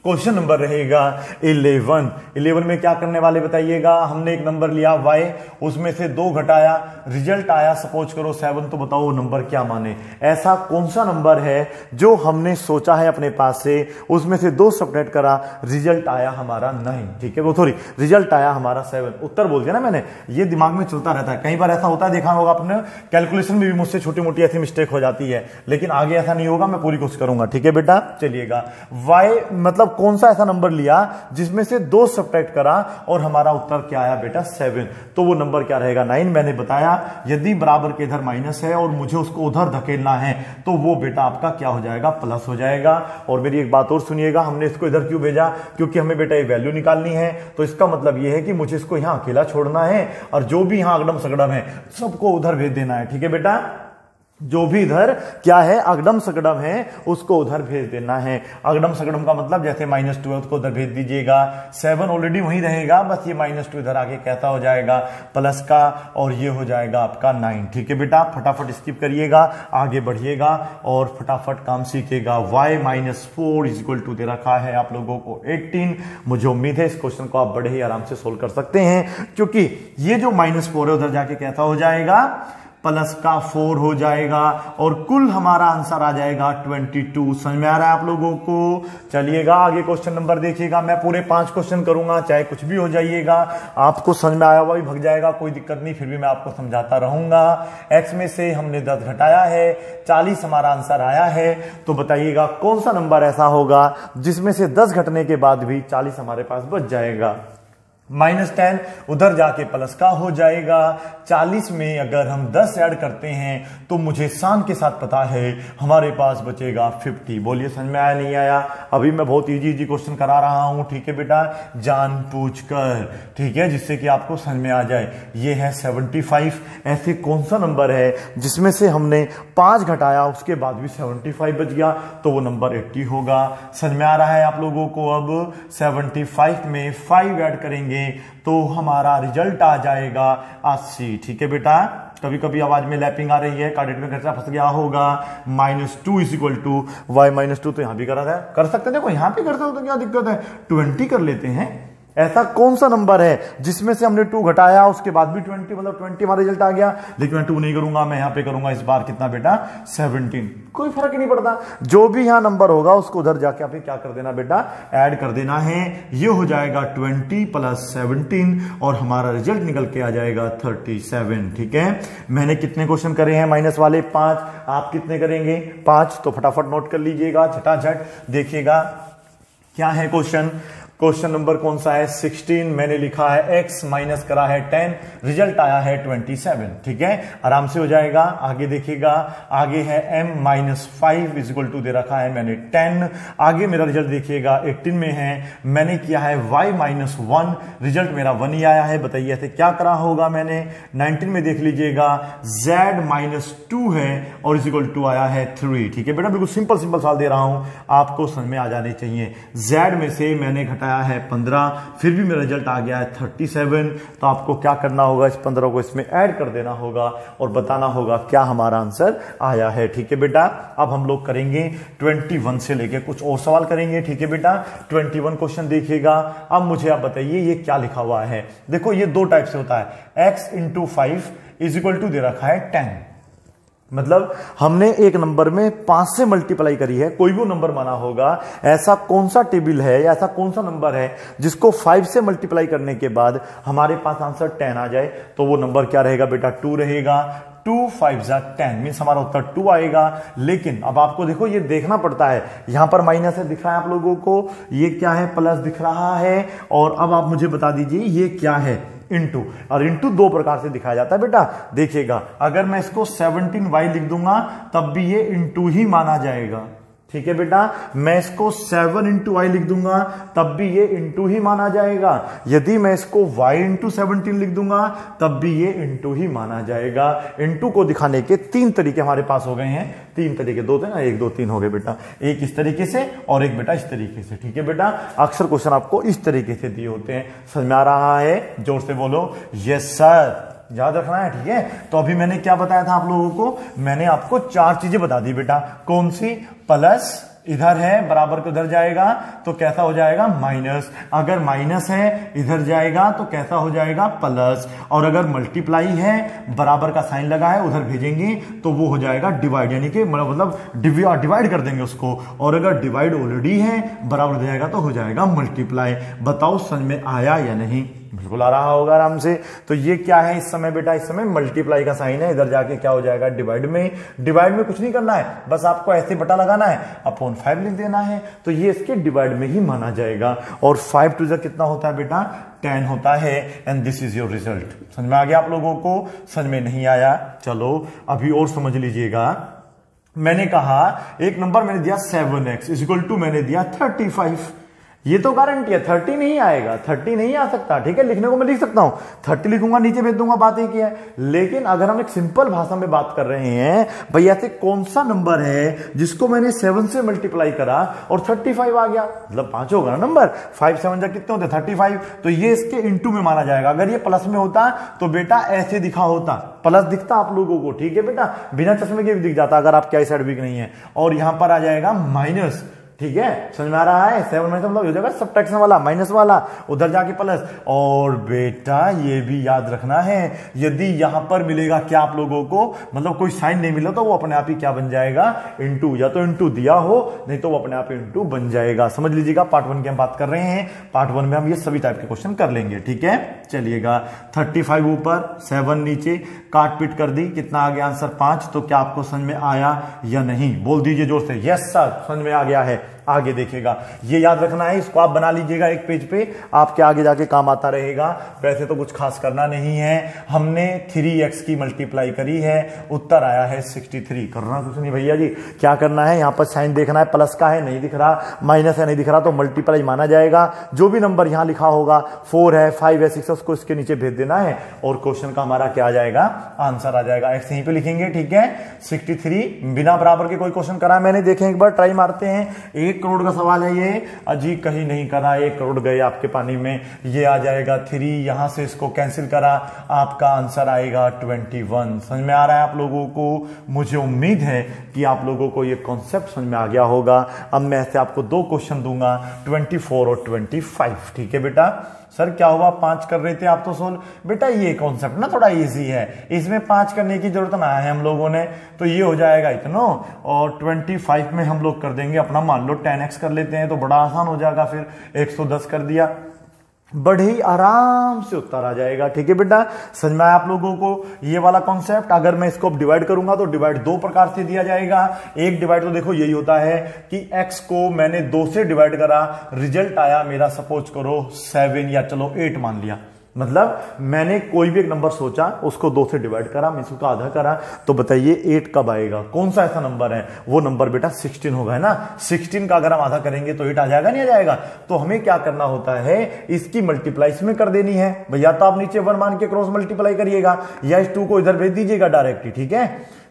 Speaker 1: क्वेश्चन नंबर रहेगा 11 में क्या करने वाले बताइएगा। हमने एक नंबर लिया y, उसमें से 2 घटाया, रिजल्ट आया सपोज करो 7, तो बताओ वो नंबर क्या माने। ऐसा कौन सा नंबर है जो हमने सोचा है अपने पास से, उसमें से 2 सब्ट्रैक्ट करा, रिजल्ट आया हमारा 9, ठीक है, वो सॉरी रिजल्ट आया हमारा 7। उत्तर बोल दिया ना मैंने, ये दिमाग में चलता रहता है। कई बार ऐसा होता है, देखा होगा आपने, कैलकुलेशन में भी मुझसे छोटी मोटी ऐसी मिस्टेक हो जाती है, लेकिन आगे ऐसा नहीं होगा, मैं पूरी कोशिश करूंगा, ठीक है बेटा। चलिएगा, y मतलब कौन सा ऐसा नंबर लिया जिसमें से 2 सब्ट्रैक्ट करा और हमारा उत्तर क्या आया बेटा 7, तो वो नंबर क्या रहेगा 9। मैंने बताया यदि बराबर के इधर माइनस है और मुझे उसको उधर धकेलना है तो वो बेटा आपका क्या हो जाएगा, प्लस हो जाएगा। और मेरी एक बात और सुनिएगा, हमने इसको इधर क्यों भेजा, क्योंकि हमें बेटा ये वैल्यू निकालनी है। तो इसका मतलब ये है कि मुझे इसको यहां अकेला छोड़ना है और जो भी यहां अगड़म सगड़म है सबको उधर भेज देना है, ठीक है बेटा। जो भी इधर क्या है अगडम सगडम है उसको उधर भेज देना है। अगडम सगडम का मतलब जैसे -2 उसको उधर भेज दीजिएगा, 7 ऑलरेडी वहीं रहेगा, बस ये -2 इधर आके कैसा हो जाएगा प्लस का, और ये हो जाएगा आपका 9, ठीक है बेटा। फटाफट स्किप करिएगा, आगे बढ़िएगा और फटाफट काम सीखिएगा। y -4 = दे रखा है आप लोगों को 18। मुझे उम्मीद है इस क्वेश्चन को आप बड़े ही आराम से सोल्व कर सकते हैं, क्योंकि ये जो -4 है उधर जाके कैसा हो जाएगा, प्लस का 4 हो जाएगा और कुल हमारा आंसर आ जाएगा 22। समझ में आ रहा है आप लोगों को। चलिएगा आगे क्वेश्चन नंबर देखिएगा, मैं पूरे 5 क्वेश्चन करूंगा, चाहे कुछ भी हो जाइएगा, आपको समझ में आया हुआ भी भग जाएगा, कोई दिक्कत नहीं, फिर भी मैं आपको समझाता रहूंगा। x में से हमने 10 घटाया है, 40 हमारा आंसर आया है, तो बताइएगा कौन सा नंबर ऐसा होगा जिसमें से 10 घटने के बाद भी 40 हमारे पास बच जाएगा। -10 उधर जाके प्लस का हो जाएगा। 40 में अगर हम 10 ऐड करते हैं तो मुझे शान के साथ पता है हमारे पास बचेगा 50। बोलिए समझ में आया नहीं आया। अभी मैं बहुत इजी क्वेश्चन करा रहा हूं, ठीक है बेटा, जान पूछ कर, ठीक है, जिससे कि आपको समझ में आ जाए। ये है 75। ऐसे कौन सा नंबर है जिसमें से हमने 5 घटाया उसके बाद भी 75 बच गया, तो वो नंबर 80 होगा। समझ में आ रहा है आप लोगों को। अब 75 में 5 ऐड करेंगे तो हमारा रिजल्ट आ जाएगा 80, ठीक है बेटा। कभी कभी आवाज में लैपिंग आ रही है, कार्डेट में खर्चा फंस गया होगा। -2 = y -2 तो यहां भी करा था, कर सकते हैं, देखो यहां भी कर सकते हो तो क्या दिक्कत है, 20 कर लेते हैं। ऐसा कौन सा नंबर है जिसमें से हमने 2 घटाया उसके बाद भी 20, मतलब 20 हमारा रिजल्ट आ गया। लेकिन मैं 2 नहीं करूंगा, मैं यहां पे करूंगा इस बार कितना बेटा 17। कोई फर्क ही नहीं पड़ता, जो भी यहां नंबर होगा उसको उधर जाके आप क्या कर देना बेटा, ऐड कर देना है। ये हो जाएगा 20 + 17 और हमारा रिजल्ट निकल के आ जाएगा 37, ठीक है। मैंने कितने क्वेश्चन करे हैं माइनस वाले 5, आप कितने करेंगे 5, तो फटाफट नोट कर लीजिएगा, झटाझट देखिएगा क्या है क्वेश्चन। क्वेश्चन नंबर कौन सा है 16। मैंने लिखा है x माइनस करा है 10, रिजल्ट आया है 27, ठीक है, आराम से हो जाएगा। आगे देखिएगा, आगे है m -5 = दे रखा है मैंने 10। आगे मेरा रिजल्ट देखिएगा 18 में है, मैंने किया है y -1, रिजल्ट मेरा 1 ही आया है। बताइए ऐसे क्या करा होगा मैंने। 19 में देख लीजिएगा z -2 है और = आया है 3, ठीक है बेटा। बिल्कुल सिंपल सवाल दे रहा हूं, आपको समझ में आ जाने चाहिए। z में से मैंने घटाया है 15, फिर भी मेरा रिजल्ट आ गया है 37, तो आपको क्या करना होगा, इस 15 को इसमें ऐड कर देना होगा और बताना होगा क्या हमारा आंसर आया है, ठीक है बेटा। अब हम लोग करेंगे 21 से लेके कुछ और सवाल करेंगे, ठीक है बेटा। 21 क्वेश्चन देखिएगा। अब मुझे आप बताइए ये क्या लिखा हुआ है। देखो ये 2 टाइप से होता है, x × 5 = दे रखा है 10, मतलब हमने एक नंबर में 5 से मल्टीप्लाई करी है, कोई भी नंबर माना होगा। ऐसा कौन सा टेबल है या ऐसा कौन सा नंबर है जिसको 5 से मल्टीप्लाई करने के बाद हमारे पास आंसर 10 आ जाए, तो वो नंबर क्या रहेगा बेटा 2 रहेगा। 2 × 5 = 10 मीन्स हमारा उत्तर 2 आएगा। लेकिन अब आपको देखो ये देखना पड़ता है, यहां पर माइनस है दिख रहा है आप लोगों को, ये क्या है प्लस दिख रहा है, और अब आप मुझे बता दीजिए ये क्या है इंटू। और इंटू 2 प्रकार से दिखाया जाता है बेटा, देखिएगा। अगर मैं इसको 17y लिख दूंगा तब भी ये इंटू ही माना जाएगा, ठीक है बेटा, मैं इसको 7 इंटू वाई लिख दूंगा तब भी ये इंटू ही माना जाएगा। यदि मैं इसको y इंटू 17 लिख दूंगा तब भी ये इंटू ही माना जाएगा। इंटू को दिखाने के 3 तरीके हमारे पास हो गए हैं, 3 तरीके, 2 थे ना, 1 2 3 हो गए बेटा, एक इस तरीके से और एक बेटा इस तरीके से। ठीक है बेटा, अक्सर क्वेश्चन आपको इस तरीके से दिए होते हैं। समझ में आ रहा है? जोर से बोलो यस सर, याद रखना है। ठीक है, तो अभी मैंने क्या बताया था आप लोगों को, मैंने आपको 4 चीजें बता दी बेटा। कौन सी? प्लस इधर है, बराबर को उधर जाएगा तो कैसा हो जाएगा? माइनस। अगर माइनस है इधर जाएगा तो कैसा हो जाएगा? प्लस। और अगर मल्टीप्लाई है, बराबर का साइन लगा है, उधर भेजेंगे तो वो हो जाएगा डिवाइड, यानी कि मतलब डिवाइड कर देंगे उसको। और अगर डिवाइड ऑलरेडी है, बराबर हो जाएगा तो हो जाएगा मल्टीप्लाई। बताओ समझ में आया या नहीं? बिल्कुल आ रहा होगा आराम से। तो ये क्या है इस समय बेटा? इस समय मल्टीप्लाई का साइन है, इधर जाके क्या हो जाएगा? डिवाइड में। डिवाइड में कुछ नहीं करना है, बस आपको ऐसे बटा लगाना है, अपॉन 5 लिख देना है, तो ये इसके डिवाइड में ही माना जाएगा। और 5 टू कितना होता है बेटा? 10 होता है। And this is your result. समझ में आ गया आप लोगों को? समझ में नहीं आया? चलो अभी और समझ लीजिएगा। मैंने कहा एक नंबर मैंने दिया 7x इक्वल टू मैंने दिया 35। ये तो गारंटी है 30 नहीं आएगा, 30 नहीं आ सकता। ठीक है, लिखने को मैं लिख सकता हूं, 30 लिखूंगा, नीचे भेज दूंगा, बात एक ही है। लेकिन अगर हम एक सिंपल भाषा में बात कर रहे हैं, भाई ऐसे कौन सा नंबर है जिसको मैंने 7 से मल्टीप्लाई करा और 35 आ गया, मतलब 5 होगा ना नंबर, 5 7 जा कितने होते? 35। तो ये इसके इंटू में माना जाएगा। अगर ये प्लस में होता तो बेटा ऐसे दिखा होता, प्लस दिखता आप लोगों को। ठीक है बेटा, बिना चश्मे के भी दिख जाता अगर आपके आई साइड वीक नहीं है। और यहां पर आ जाएगा माइनस। ठीक है, समझ में आ रहा है? 7 माइनस मतलब हो जाएगा सब्ट्रैक्शन वाला, माइनस वाला, उधर जाके प्लस। और बेटा ये भी याद रखना है, यदि यहां पर मिलेगा क्या आप लोगों को, मतलब कोई साइन नहीं मिला तो वो अपने आप ही क्या बन जाएगा? इंटू। या तो इंटू दिया हो, नहीं तो वो अपने आप इंटू बन जाएगा। समझ लीजिएगा, पार्ट 1 की हम बात कर रहे हैं, पार्ट 1 में हम ये सभी टाइप के क्वेश्चन कर लेंगे। ठीक है, चलिएगा। 35 ऊपर, 7 नीचे, काट पीट कर दी, कितना आ गया आंसर? 5। तो क्या आपको समझ में आया या नहीं? बोल दीजिए जोर से यस सर, समझ में आ गया है। आगे देखिएगा, ये याद रखना है, इसको आप बना लीजिएगा एक पेज पे, आपके आगे जाके काम आता रहेगा। वैसे तो कुछ खास करना नहीं है, हमने 3x की मल्टीप्लाई करी है, उत्तर आया है 63। करना कुछ नहीं भैया जी, क्या करना है, यहां पर साइन देखना है, प्लस का है नहीं दिख रहा, माइनस है नहीं दिख रहा, तो मल्टीप्लाई माना जाएगा। जो भी नंबर यहां लिखा होगा, 4 है, 5 है, 6 है, उसको इसके नीचे भेज देना है और क्वेश्चन का हमारा क्या आ जाएगा? आंसर आ जाएगा। एक्स यहीं पे लिखेंगे। ठीक है, 63 बिना बराबर के कोई क्वेश्चन करा मैंने, देखें एक बार, ट्राई मारते हैं। 1 करोड़ का सवाल है ये, अजी कहीं नहीं करा, 1 करोड़ गए आपके पानी में। ये आ जाएगा 3, यहां से इसको कैंसिल करा, आपका आंसर आएगा 21। समझ में आ रहा है आप लोगों को? मुझे उम्मीद है कि आप लोगों को ये कॉन्सेप्ट समझ में आ गया होगा। अब मैं ऐसे आपको 2 क्वेश्चन दूंगा, 24 और 25। ठीक है बेटा? सर क्या हुआ, 5 कर रहे थे आप तो सोल्व? बेटा ये कॉन्सेप्ट ना थोड़ा इजी है, इसमें 5 करने की जरूरत ना है हम लोगों ने, तो ये हो जाएगा इतना। और 25 में हम लोग कर देंगे अपना, मान लो 10x कर लेते हैं तो बड़ा आसान हो जाएगा, फिर 110 कर दिया, बड़े ही आराम से उत्तर आ जाएगा। ठीक है बेटा, समझ में आया आप लोगों को ये वाला कॉन्सेप्ट? अगर मैं इसको डिवाइड करूंगा तो डिवाइड 2 प्रकार से दिया जाएगा। एक डिवाइड तो देखो यही होता है कि x को मैंने 2 से डिवाइड करा, रिजल्ट आया मेरा सपोज करो 7 या चलो 8 मान लिया, मतलब मैंने कोई भी एक नंबर सोचा, उसको 2 से डिवाइड करा, मैं इसका आधा करा, तो बताइए 8 कब आएगा? कौन सा ऐसा नंबर है? वो नंबर बेटा 16 होगा, है ना? 16 का अगर हम आधा करेंगे तो 8 आ जाएगा, नहीं आ जाएगा? तो हमें क्या करना होता है, इसकी मल्टीप्लाई इसमें कर देनी है भैया। तो आप नीचे 1 मान के क्रॉस मल्टीप्लाई करिएगा, या इस 2 को इधर भेज दीजिएगा डायरेक्टली। ठीक है,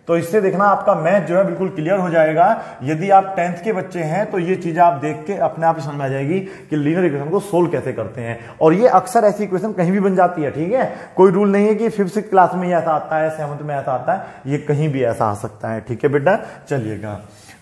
Speaker 1: तो इससे देखना आपका मैथ जो है बिल्कुल क्लियर हो जाएगा। यदि आप 10th के बच्चे हैं तो ये चीजें आप देख के अपने आप ही समझ में आ जाएगी कि लीनियर इक्वेशन को सोल्व कैसे करते हैं। और ये अक्सर ऐसी इक्वेशन कहीं भी बन जाती है। ठीक है, कोई रूल नहीं है कि 5th 6th क्लास में ही ऐसा आता है, 7th में ऐसा आता है, ये कहीं भी ऐसा आ सकता है। ठीक है बेटा, चलिएगा।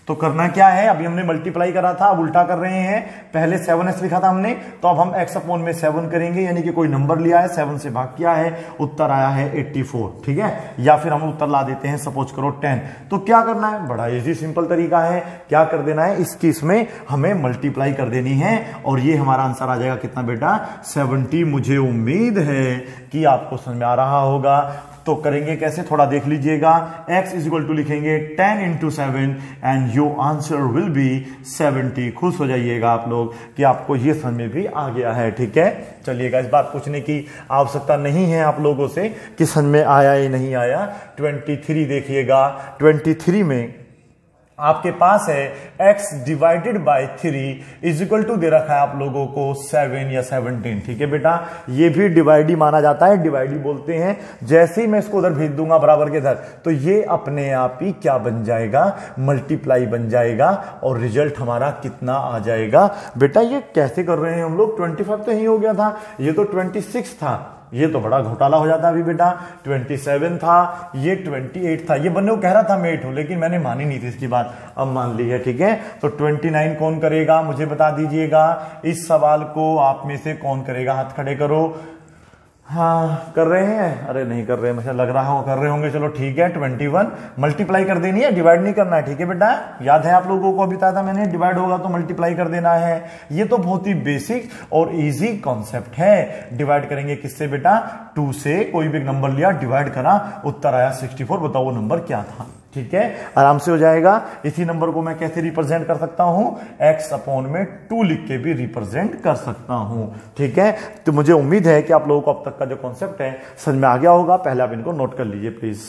Speaker 1: तो करना क्या है, अभी हमने मल्टीप्लाई करा था, अब उल्टा कर रहे हैं। पहले 7s लिखा था हमने, तो अब हम x अपॉन में 7 करेंगे, यानी कि कोई नंबर लिया है, 7 से भाग किया है, उत्तर आया है 84। ठीक है, या फिर हम उत्तर ला देते हैं सपोज करो 10। तो क्या करना है, बड़ा इजी सिंपल तरीका है, क्या कर देना है, इसकी इसमें हमें मल्टीप्लाई कर देनी है और ये हमारा आंसर आ जाएगा कितना बेटा? 70। मुझे उम्मीद है कि आपको समझ में आ रहा होगा। तो करेंगे कैसे, थोड़ा देख लीजिएगा। x इक्वल टू लिखेंगे 10 into 7 and your answer will be 70। खुश हो जाइएगा आप लोग कि आपको ये समझ में भी आ गया है। ठीक है, चलिएगा, इस बात पूछने की आवश्यकता नहीं है आप लोगों से कि समझ में आया या नहीं आया। 23 देखिएगा, 23 में आपके पास है x divided by 3 is equal to दे रखा है आप लोगों को 7 या 17। ठीक है बेटा, ये भी डिवाइड ही माना जाता है, डिवाइड ही बोलते हैं। जैसे ही मैं इसको उधर भेज दूंगा बराबर के इधर, तो ये अपने आप ही क्या बन जाएगा, मल्टीप्लाई बन जाएगा और रिजल्ट हमारा कितना आ जाएगा। बेटा ये कैसे कर रहे हैं हम लोग, 25 तो यही हो गया था, ये तो 26 था, ये तो बड़ा घोटाला हो जाता अभी बेटा। 27 था, ये 28 था, ये बनने को कह रहा था मैं 8 हूं, लेकिन मैंने मानी नहीं थी इसकी बात, अब मान ली है। ठीक है, तो 29 कौन करेगा मुझे बता दीजिएगा। इस सवाल को आप में से कौन करेगा, हाथ खड़े करो। हाँ कर रहे हैं, अरे नहीं कर रहे हैं, मुझे लग रहा है वो कर रहे होंगे। चलो ठीक है, 21 मल्टीप्लाई कर देनी है, डिवाइड नहीं करना है। ठीक है बेटा, याद है आप लोगों को, अभी बताया था मैंने, डिवाइड होगा तो मल्टीप्लाई कर देना है। ये तो बहुत ही बेसिक और इजी कॉन्सेप्ट है। डिवाइड करेंगे किससे बेटा, 2 से। कोई भी नंबर लिया, डिवाइड करा, उत्तर आया 64। बताओ वो नंबर क्या था। ठीक है, आराम से हो जाएगा। इसी नंबर को मैं कैसे रिप्रेजेंट कर सकता हूं, x अपॉन में 2 लिख के भी रिप्रेजेंट कर सकता हूं। ठीक है, तो मुझे उम्मीद है कि आप लोगों को अब तक का जो कॉन्सेप्ट है समझ में आ गया होगा। पहले आप इनको नोट कर लीजिए प्लीज।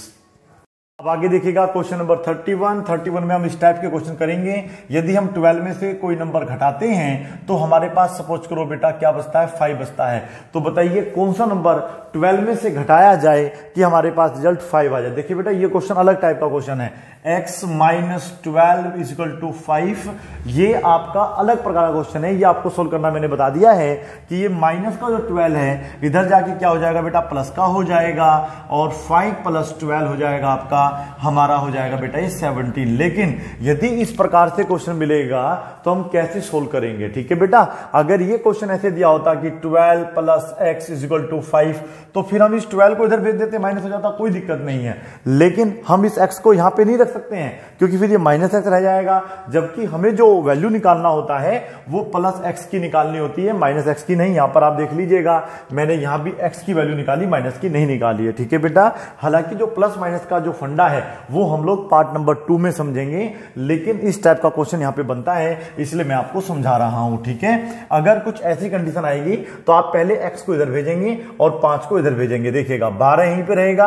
Speaker 1: अब आगे देखिएगा क्वेश्चन नंबर 31 में हम इस टाइप के क्वेश्चन करेंगे। यदि हम 12 में से कोई नंबर घटाते हैं तो हमारे पास सपोज करो बेटा क्या बचता है, 5 बचता है। तो बताइए कौन सा नंबर 12 में से घटाया जाए कि हमारे पास रिजल्ट 5 आ जाए। देखिए बेटा ये क्वेश्चन अलग टाइप का क्वेश्चन है, x minus 12 is equal to 5। ये आपका अलग प्रकार का क्वेश्चन है, ये आपको सोल्व करना मैंने बता दिया है कि ये माइनस का जो 12 है इधर जाके क्या हो जाएगा बेटा, प्लस का हो जाएगा, और 5 प्लस 12 हो जाएगा आपका, हमारा हो जाएगा बेटा ये 17। लेकिन यदि इस प्रकार से क्वेश्चन मिलेगा तो हम कैसे सोल्व करेंगे। ठीक है बेटा, अगर ये क्वेश्चन ऐसे दिया होता कि 12 plus x is equal to 5, तो फिर हम इस 12 को इधर भेज देते, माइनस हो जाता, कोई दिक्कत नहीं है। लेकिन हम इस x को यहां पे नहीं रख सकते हैं क्योंकि फिर ये माइनस x रह जाएगा, जबकि हमें जो वैल्यू निकालना होता है वो प्लस x की निकालनी होती है, माइनस x की नहीं। यहां पर आप देख लीजिएगा मैंने यहां भी x की वैल्यू निकाली, माइनस की नहीं निकाली है। ठीक है बेटा, हालांकि जो प्लस माइनस का जो फंडा है वो हम लोग पार्ट नंबर 2 में समझेंगे, लेकिन इस टाइप का क्वेश्चन यहां पे बनता है इसलिए मैं आपको समझा रहा हूं। ठीक है, अगर कुछ ऐसी कंडीशन आएगी तो आप पहले x को इधर भेजेंगे और 5 को इधर भेजेंगे। देखिएगा 12 यहीं पे रहेगा,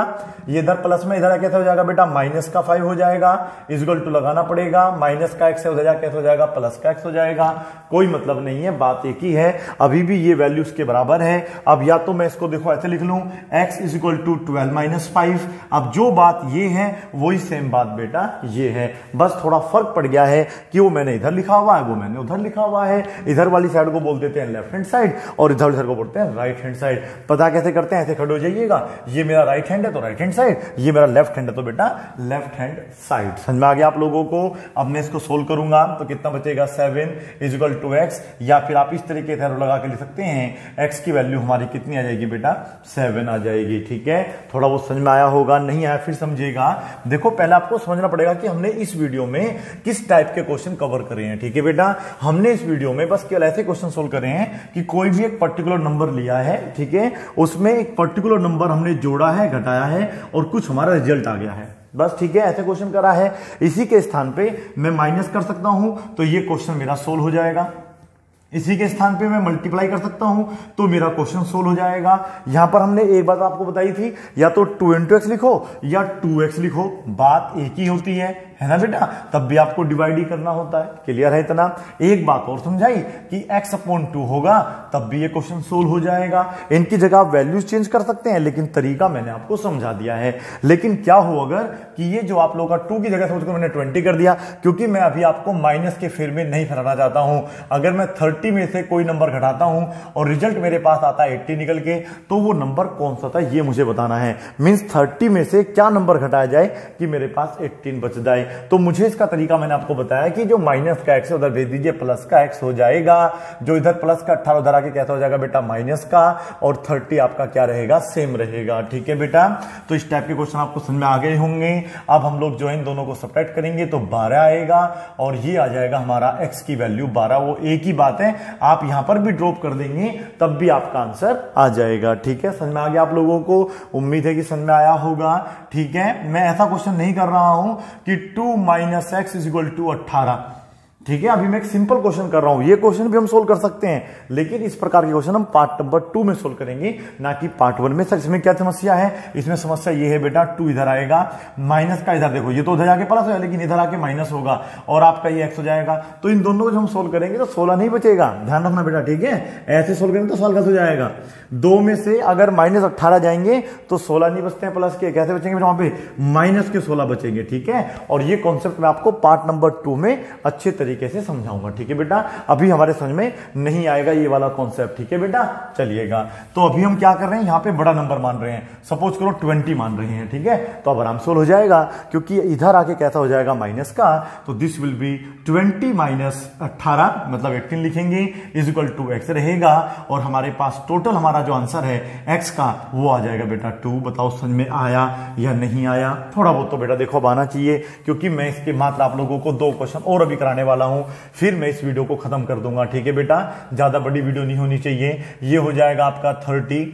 Speaker 1: ये इधर प्लस में इधर कैसे हो जाएगा बेटा, माइनस का 5 हो जाएगा, इक्वल टू लगाना पड़ेगा, माइनस का x उधर कैसे हो जाएगा, प्लस का x हो जाएगा। कोई मतलब नहीं है, बात एक ही है, अभी भी ये वैल्यू इसके बराबर है। अब या तो मैं इसको देखो ऐसे लिख लूं, x is equal to 12 minus 5। अब जो बात ये है वही सेम बात बेटा ये है, बस थोड़ा फर्क पड़ गया है कि वो मैंने इधर लिखा हुआ है, वो मैंने उधर लिखा हुआ है। इधर वाली साइड को बोल देते हैं लेफ्ट हैंड साइड और इधर वाली साइड को बोलते हैं राइट हैंड साइड। पता कैसे करते हैं, ऐसे खड़े हो जाइएगा, ये मेरा राइट हैंड है तो राइट हैंड साइड, ये मेरा लेफ्ट हैंड है तो बेटा लेफ्ट हैंड साइड। समझ में आ गया आप लोगों को। अब मैं इसको सोल्व करूंगा तो कितना बचेगा, 7 इज इक्वल टू x, या फिर आप इस तरीके से लगा के लिख सकते हैं, x की वैल्यू हमारी कितनी आ जाएगी बेटा, 7 आ जाएगी। ठीक है, थोड़ा वो समझ में आया होगा, नहीं आया फिर समझिएगा। देखो पहले आपको समझना पड़ेगा कि हमने इस वीडियो में किस टाइप के क्वेश्चन कवर करे हैं। ठीक है बेटा, हमने इस वीडियो में बस केवल ऐसे क्वेश्चन सोल्व करे हैं कि कोई भी एक पर्टिकुलर नंबर लिया है, ठीक है, उसमें एक पर्टिकुलर नंबर हमने जोड़ा है, घटाया है और कुछ हमारा रिजल्ट आ गया है, बस। ठीक है, ऐसे क्वेश्चन करा है। इसी के स्थान पे मैं माइनस कर सकता हूं तो ये क्वेश्चन मेरा सोल्व हो जाएगा, इसी के स्थान पे मैं मल्टीप्लाई कर सकता हूं तो मेरा क्वेश्चन सोल्व हो जाएगा। यहां पर हमने एक बात आपको बताई थी, या तो 2 into x लिखो या 2x लिखो, बात एक ही होती है ना बेटा, तब भी आपको डिवाइड ही करना होता है। क्लियर है इतना। एक बात और समझाई कि x अपॉन 2 होगा तब भी ये क्वेश्चन सोल्व हो जाएगा। इनकी जगह आप वैल्यूज चेंज कर सकते हैं, लेकिन तरीका मैंने आपको समझा दिया है। लेकिन क्या हो अगर कि ये जो आप लोगों का 2 की जगह सोचकर मैंने 20 कर दिया, क्योंकि मैं अभी आपको माइनस के फेर में नहीं फंसाना चाहता हूं। अगर मैं 30 में से कोई नंबर घटाता हूं और रिजल्ट मेरे पास आता है 80 निकल के, तो वो नंबर कौन सा था ये मुझे बताना है। मींस 30 में से क्या नंबर घटाया जाए कि मेरे पास 18 बच जाए। तो मुझे इसका तरीका मैंने आपको बताया कि जो माइनस का x है उधर भेज दीजिए, प्लस का x हो जाएगा, जो इधर प्लस का 18 उधर आके कैसा हो जाएगा बेटा, माइनस का, और 30 आपका क्या रहेगा, सेम रहेगा। ठीक है बेटा, तो इस टाइप के क्वेश्चन आपको समझ में आ गए होंगे। अब हम लोग जो इन दोनों को सब्ट्रैक्ट करेंगे तो 12 आएगा और ये आ जाएगा हमारा x की वैल्यू 12। वो एक ही बात है, आप यहां पर भी ड्रॉप कर देंगे तब भी आपका आंसर आ जाएगा। ठीक है, समझ में आ गया आप लोगों को, उम्मीद है कि समझ में आया होगा। ठीक है, मैं ऐसा क्वेश्चन नहीं कर रहा हूं कि 2 - x इज इक्वल टू 18, ठीक है, अभी मैं एक सिंपल क्वेश्चन कर रहा हूं, ये क्वेश्चन भी हम सोल्व कर सकते हैं, लेकिन इस प्रकार के क्वेश्चन हम पार्ट नंबर 2 में सोल्व करेंगे, ना कि पार्ट 1 में। सर इसमें क्या समस्या है? इसमें समस्या ये है बेटा, 2 इधर आएगा, माइनस का इधर देखो, ये तो उधर जाके प्लस है लेकिन इधर आके माइनस होगा, और आपका ये एक्स हो जाएगा। तो इन दोनों को जब हम सोल्व करेंगे तो 16 नहीं बचेगा, ध्यान रखना बेटा, ठीक है। ऐसे सोल्व करेंगे तो सवाल गलत हो जाएगा। 2 में से अगर -18 जाएंगे तो 16 नहीं बचते हैं प्लस के, कैसे बचेंगे बेटा? वहां पे माइनस के 16 बचेंगे, ठीक है। और ये कॉन्सेप्ट मैं आपको पार्ट नंबर 2 में अच्छे तरीके से समझाऊंगा, ठीक है बेटा। अभी हमारे समझ में नहीं आएगा ये वाला कॉन्सेप्ट, ठीक है बेटा। चलिएगा, तो अभी हम क्या कर रहे हैं, यहाँ पे बड़ा नंबर मान रहे हैं, सपोज करो 20 मान रहे हैं, ठीक है। तो अब आराम से हो जाएगा, क्योंकि इधर आके कैसा हो जाएगा माइनस का, तो दिस विल बी 20 माइनस 18 मतलब 18 लिखेंगे, इज इक्वल टू एक्स रहेगा, और हमारे पास टोटल हमारा जो आंसर है एक्स का वो आ जाएगा बेटा 2। बताओ समझ में आया या नहीं आया? थोड़ा बहुत तो बेटा देखो अब आना चाहिए, क्योंकि मैं इसके मात्र आप लोगों को 2 क्वेश्चन और अभी कराने वाला हूं, फिर मैं इस वीडियो को खत्म कर दूंगा, ठीक है बेटा। ज्यादा बड़ी वीडियो नहीं होनी चाहिए। ये हो जाएगा आपका 30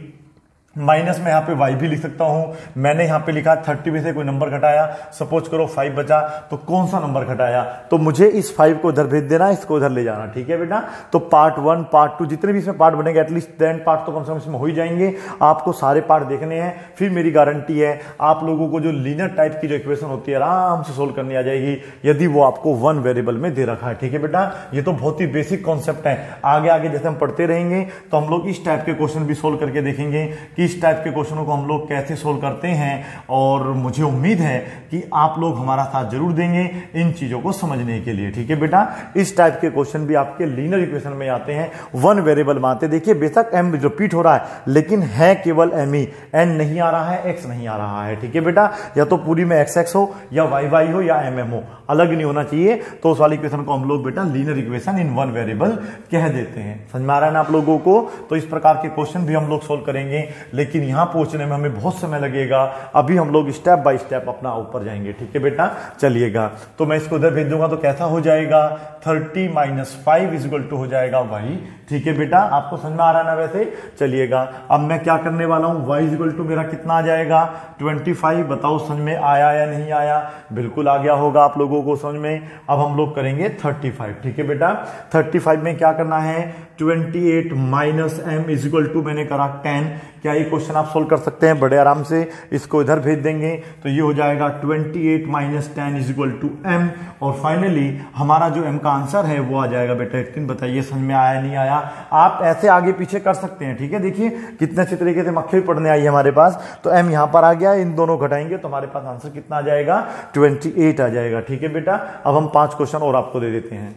Speaker 1: माइनस में यहाँ पे y भी लिख सकता हूं। मैंने यहाँ पे लिखा 30 में से कोई नंबर घटाया, सपोज करो 5 बचा, तो कौन सा नंबर घटाया, तो मुझे इस 5 को इधर भेज देना, इसको इधर ले जाना, ठीक है बेटा। तो पार्ट 1 पार्ट 2 जितने भी इसमें पार्ट बनेंगे, एटलीस्ट 10 पार्ट तो कम से कम इसमें हो ही जाएंगे। आपको सारे पार्ट देखने हैं, फिर मेरी गारंटी है आप लोगों को जो लीनियर टाइप की जो इक्वेशन होती है आराम से सोल्व करनी आ जाएगी, यदि वो आपको 1 वेरिएबल में दे रखा है, ठीक है बेटा। ये तो बहुत ही बेसिक कॉन्सेप्ट है। आगे आगे जैसे हम पढ़ते रहेंगे तो हम लोग इस टाइप के क्वेश्चन भी सोल्व करके देखेंगे इस टाइप के क्वेश्चनों को हम लोग कैसे सोल्व करते हैं, और मुझे उम्मीद है कि आप लोग हमारा साथ जरूर देंगे इन चीजों को समझने के लिए, ठीक है बेटा। इस टाइप के क्वेश्चन भी आपके लीनियर इक्वेशन में आते हैं, 1 वेरिएबल में आते हैं। देखिए बेशक m रिपीट हो रहा है, लेकिन है केवल m ही, n नहीं आ रहा है, x नहीं आ रहा है, ठीक है बेटा। या तो पूरी में x हो या y हो या mm हो, अलग नहीं होना चाहिए। तो उस वाली इक्वेशन को हम लोग बेटा लीनियर इक्वेशन इन 1 वेरिएबल कह देते हैं। समझ में आ रहा है ना आप लोगों को? तो इस प्रकार के क्वेश्चन भी हम लोग सोल्व करेंगे, लेकिन यहां पहुंचने में हमें बहुत समय लगेगा। अभी हम लोग स्टेप बाय स्टेप अपना ऊपर जाएंगे, ठीक है बेटा। चलिएगा, तो मैं इसको उधर भेज दूंगा तो कैसा हो जाएगा, 30 माइनस 5 इज इक्वल टू हो जाएगा y, ठीक है बेटा। आपको समझ में आ रहा है ना? वैसे चलिएगा, अब मैं क्या करने वाला हूं, y इज इक्वल टू मेरा कितना आ जाएगा 25। बताओ समझ में आया या नहीं आया? बिल्कुल आ गया होगा आप लोगों को समझ में। अब हम लोग करेंगे 35, ठीक है बेटा। 35 में क्या करना है, 28 minus m is equal to मैंने करा 10। क्या ये क्वेश्चन आप सोल्व कर सकते हैं बड़े आराम से? इसको इधर भेज देंगे तो ये हो जाएगा 28 minus 10 is equal to m, और फाइनली हमारा जो m का आंसर है वो आ जाएगा बेटा 18। बताइए समझ में आया नहीं आया? आप ऐसे आगे पीछे कर सकते हैं, ठीक है। देखिए कितने अच्छे तरीके से मक्खी पढ़ने आई है हमारे पास। तो m यहां पर आ गया, इन दोनों घटाएंगे तो हमारे पास आंसर कितना आ जाएगा, 28 आ जाएगा, ठीक है बेटा। अब हम 5 क्वेश्चन और आपको दे देते हैं।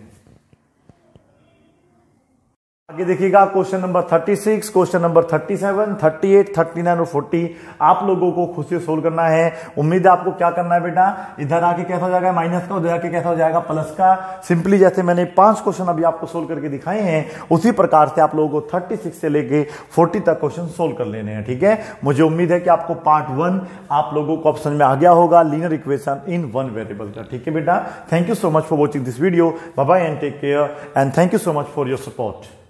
Speaker 1: आगे देखिएगा, क्वेश्चन नंबर 36, क्वेश्चन नंबर 37, 38, 39 और 40 आप लोगों को खुद से सोल्व करना है। उम्मीद है आपको क्या करना है बेटा, इधर आके कैसा हो जाएगा माइनस का, उधर आके कैसा हो जाएगा प्लस का। सिंपली जैसे मैंने 5 क्वेश्चन अभी आपको सोल्व करके दिखाए हैं, उसी प्रकार से आप लोगों को 36 से लेके 40 तक क्वेश्चन सोल्व कर लेने हैं, ठीक है। मुझे उम्मीद है कि आपको पार्ट 1 आप लोगों को समझ में आ गया होगा, लीनियर इक्वेशन इन 1 वेरिएबल का, ठीक है बेटा। Thank you so much for watching this video. Bye bye and take care, and thank you so much for your support.